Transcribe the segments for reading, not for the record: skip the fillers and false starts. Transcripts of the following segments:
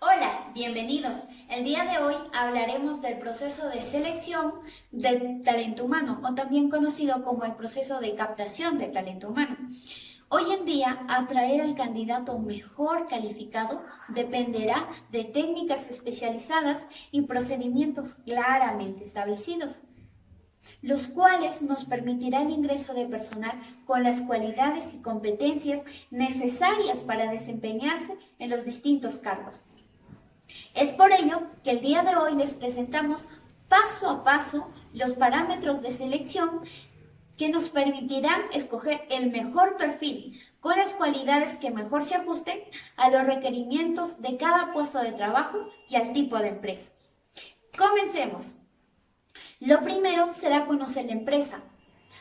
Hola, bienvenidos. El día de hoy hablaremos del proceso de selección del talento humano, o también conocido como el proceso de captación del talento humano. Hoy en día, atraer al candidato mejor calificado dependerá de técnicas especializadas y procedimientos claramente establecidos, los cuales nos permitirá el ingreso de personal con las cualidades y competencias necesarias para desempeñarse en los distintos cargos. Es por ello que el día de hoy les presentamos paso a paso los parámetros de selección que nos permitirán escoger el mejor perfil con las cualidades que mejor se ajusten a los requerimientos de cada puesto de trabajo y al tipo de empresa. Comencemos. Lo primero será conocer la empresa,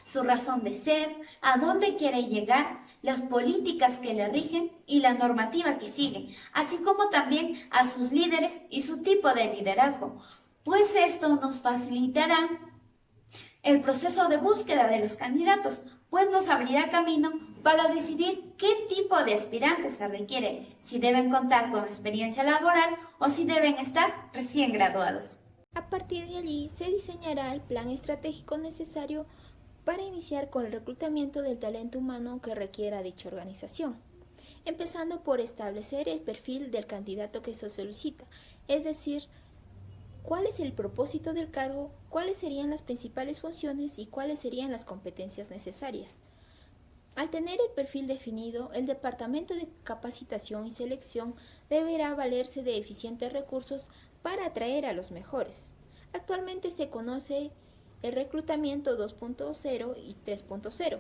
su razón de ser, a dónde quiere llegar, las políticas que le rigen y la normativa que sigue, así como también a sus líderes y su tipo de liderazgo, pues esto nos facilitará el proceso de búsqueda de los candidatos, pues nos abrirá camino para decidir qué tipo de aspirantes se requiere, si deben contar con experiencia laboral o si deben estar recién graduados. A partir de allí se diseñará el plan estratégico necesario para iniciar con el reclutamiento del talento humano que requiera dicha organización, empezando por establecer el perfil del candidato que se solicita, es decir, cuál es el propósito del cargo, cuáles serían las principales funciones y cuáles serían las competencias necesarias. Al tener el perfil definido, el Departamento de Capacitación y Selección deberá valerse de eficientes recursos para atraer a los mejores. Actualmente se conoce el reclutamiento 2.0 y 3.0,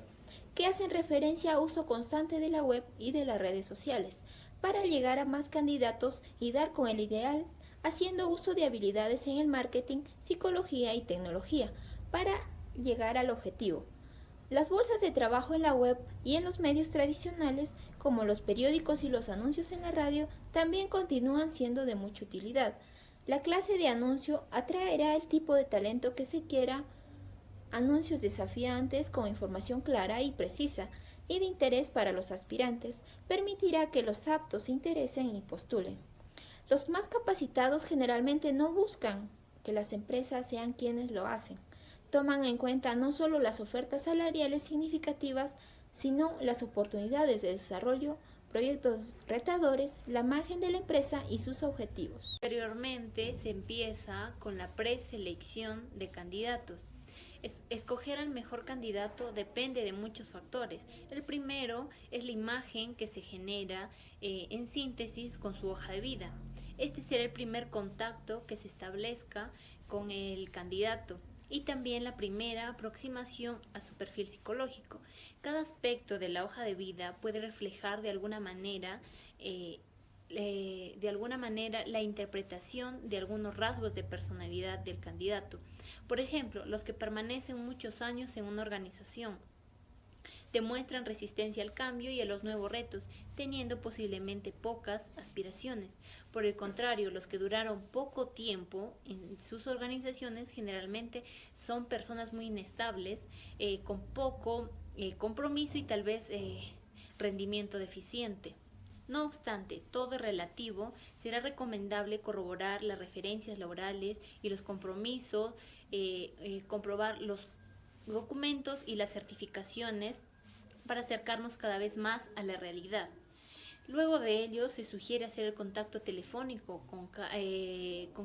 que hacen referencia a uso constante de la web y de las redes sociales, para llegar a más candidatos y dar con el ideal, haciendo uso de habilidades en el marketing, psicología y tecnología, para llegar al objetivo. Las bolsas de trabajo en la web y en los medios tradicionales, como los periódicos y los anuncios en la radio, también continúan siendo de mucha utilidad. La clase de anuncio atraerá el tipo de talento que se quiera, anuncios desafiantes con información clara y precisa y de interés para los aspirantes, permitirá que los aptos se interesen y postulen. Los más capacitados generalmente no buscan que las empresas sean quienes lo hacen. Toman en cuenta no solo las ofertas salariales significativas, sino las oportunidades de desarrollo, proyectos retadores, la imagen de la empresa y sus objetivos. Posteriormente se empieza con la preselección de candidatos. Escoger al mejor candidato depende de muchos factores. El primero es la imagen que se genera en síntesis con su hoja de vida. Este será el primer contacto que se establezca con el candidato y también la primera aproximación a su perfil psicológico. Cada aspecto de la hoja de vida puede reflejar de alguna manera la interpretación de algunos rasgos de personalidad del candidato. Por ejemplo, los que permanecen muchos años en una organización demuestran resistencia al cambio y a los nuevos retos, teniendo posiblemente pocas aspiraciones. Por el contrario, los que duraron poco tiempo en sus organizaciones generalmente son personas muy inestables, con poco compromiso y tal vez rendimiento deficiente. No obstante, todo es relativo, será recomendable corroborar las referencias laborales y los compromisos, comprobar los documentos y las certificaciones para acercarnos cada vez más a la realidad. Luego de ello, se sugiere hacer el contacto telefónico con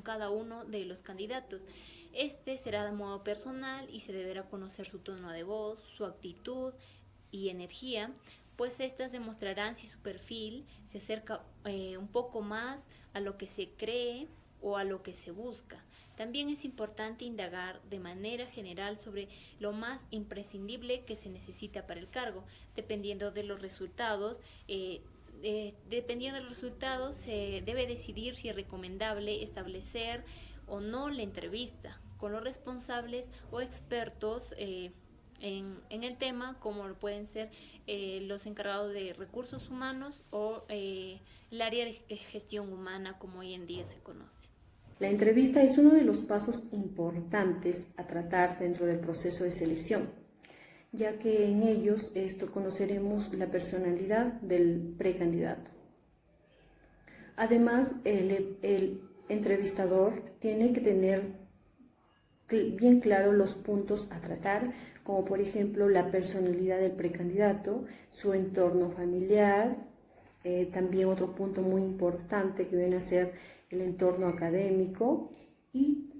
cada uno de los candidatos. Este será de modo personal y se deberá conocer su tono de voz, su actitud y energía, pues estas demostrarán si su perfil se acerca un poco más a lo que se cree o a lo que se busca. También es importante indagar de manera general sobre lo más imprescindible que se necesita para el cargo, dependiendo de los resultados. Se debe decidir si es recomendable establecer o no la entrevista con los responsables o expertos en el tema, como pueden ser los encargados de recursos humanos o el área de gestión humana, como hoy en día se conoce. La entrevista es uno de los pasos importantes a tratar dentro del proceso de selección, ya que en ellos conoceremos la personalidad del precandidato. Además, el entrevistador tiene que tener bien claro los puntos a tratar, como por ejemplo la personalidad del precandidato, su entorno familiar, también otro punto muy importante que viene a ser el entorno académico y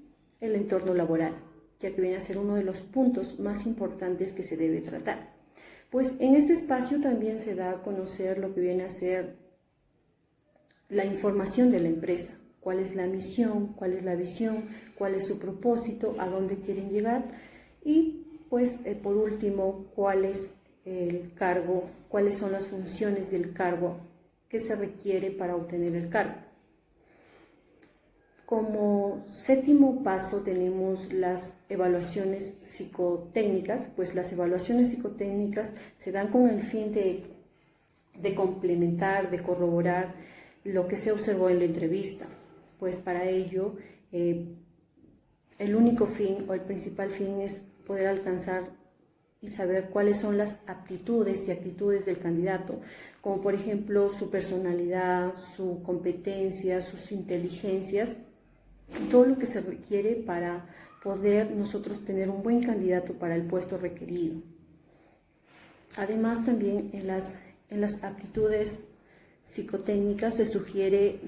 el entorno laboral, ya que viene a ser uno de los puntos más importantes que se debe tratar. Pues en este espacio también se da a conocer lo que viene a ser la información de la empresa, cuál es la misión, cuál es la visión, cuál es su propósito, a dónde quieren llegar y pues por último, cuál es el cargo, cuáles son las funciones del cargo que se requiere para obtener el cargo. Como séptimo paso tenemos las evaluaciones psicotécnicas, pues las evaluaciones psicotécnicas se dan con el fin de complementar, de corroborar lo que se observó en la entrevista. Pues para ello el único fin o el principal fin es poder alcanzar y saber cuáles son las aptitudes y actitudes del candidato, como por ejemplo su personalidad, su competencia, sus inteligencias, todo lo que se requiere para poder nosotros tener un buen candidato para el puesto requerido. Además, también en las aptitudes psicotécnicas se sugiere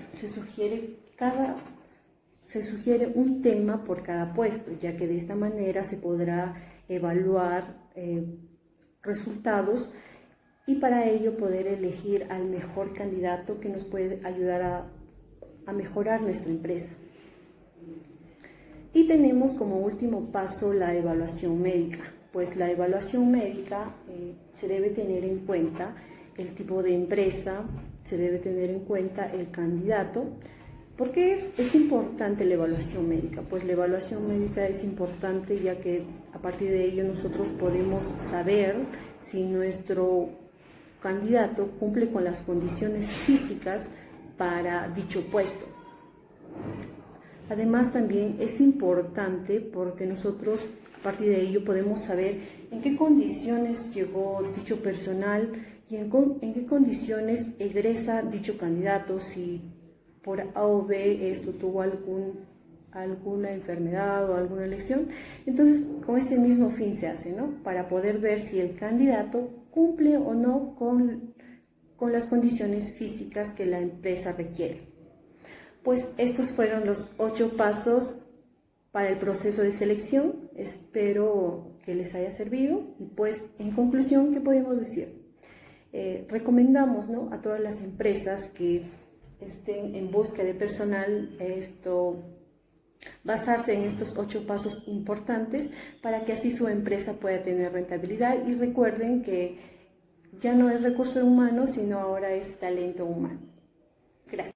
un tema por cada puesto, ya que de esta manera se podrá evaluar resultados y para ello poder elegir al mejor candidato que nos puede ayudar a mejorar nuestra empresa. Y tenemos como último paso la evaluación médica. Pues la evaluación médica se debe tener en cuenta el tipo de empresa, se debe tener en cuenta el candidato. ¿Por qué es importante la evaluación médica? Pues la evaluación médica es importante ya que a partir de ello nosotros podemos saber si nuestro candidato cumple con las condiciones físicas para dicho puesto. Además también es importante porque nosotros a partir de ello podemos saber en qué condiciones llegó dicho personal y en qué condiciones egresa dicho candidato, si por A o B esto tuvo alguna enfermedad o alguna lesión. Entonces, con ese mismo fin se hace, ¿no? Para poder ver si el candidato cumple o no con las condiciones físicas que la empresa requiere. Pues estos fueron los 8 pasos para el proceso de selección. Espero que les haya servido y pues en conclusión, ¿qué podemos decir? Recomendamos, ¿no?, a todas las empresas que estén en busca de personal basarse en estos 8 pasos importantes para que así su empresa pueda tener rentabilidad y recuerden que ya no es recurso humano, sino ahora es talento humano. Gracias.